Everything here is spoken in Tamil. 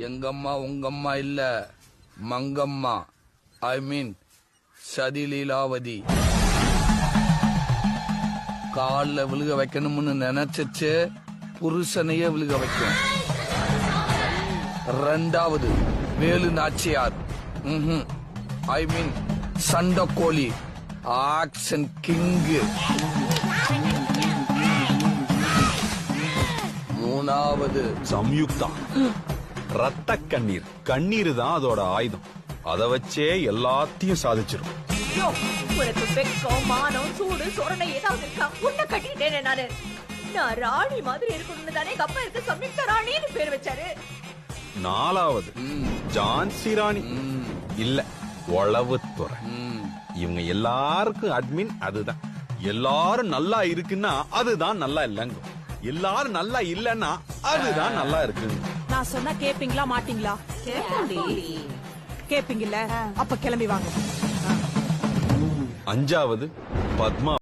எங்கம்மா உங்கம்மா இல்ல, மங்கம்மா. ஐ மீன் சதிலீலாவதி. கால்ல விழுக வைக்கணும்னு நினைச்சிச்சு புருஷனையே விழுக வைக்கும். ரெண்டாவது வேலு நாச்சியார். ஐ மீன் சண்டக்கோழி, ஆக்ஷன் கிங்கு. மூணாவது சம்யுக்தா. ரத்த கண்ணீர். கண்ணீர் தான் அதோட ஆயுதம். அத வச்சே எல்லாத்தையும் சாதிச்சிரும். உனக்கு வெக்கம், மானம், சூடு, சொரணை ஏதாவது இருக்கா? உன்னை கட்டிட்டேனே நானு. நான் ராணி மாதிரி இருக்கணும்னு தானே எங்க அப்பா இருக்கு சம்யுக்தா ராணின்னு பேர் வச்சாரு. நாலாவது ஜான்சி ராணி. இல்ல, உளவுத்துறை. இவங்க எல்லாருக்கும் அட்மின் அதுதான். எல்லாரும் நல்லா இருக்குன்னா அதுதான் நல்லா இல்லங்க. எல்லாரும் நல்லா இல்லன்னா அதுதான் நல்லா இருக்குங்க. நான் சொன்னா கேப்பீங்களா மாட்டீங்களா? கேப்பீங்கல்ல, அப்ப கிளம்பி வாங்க. அஞ்சாவது பத்மா.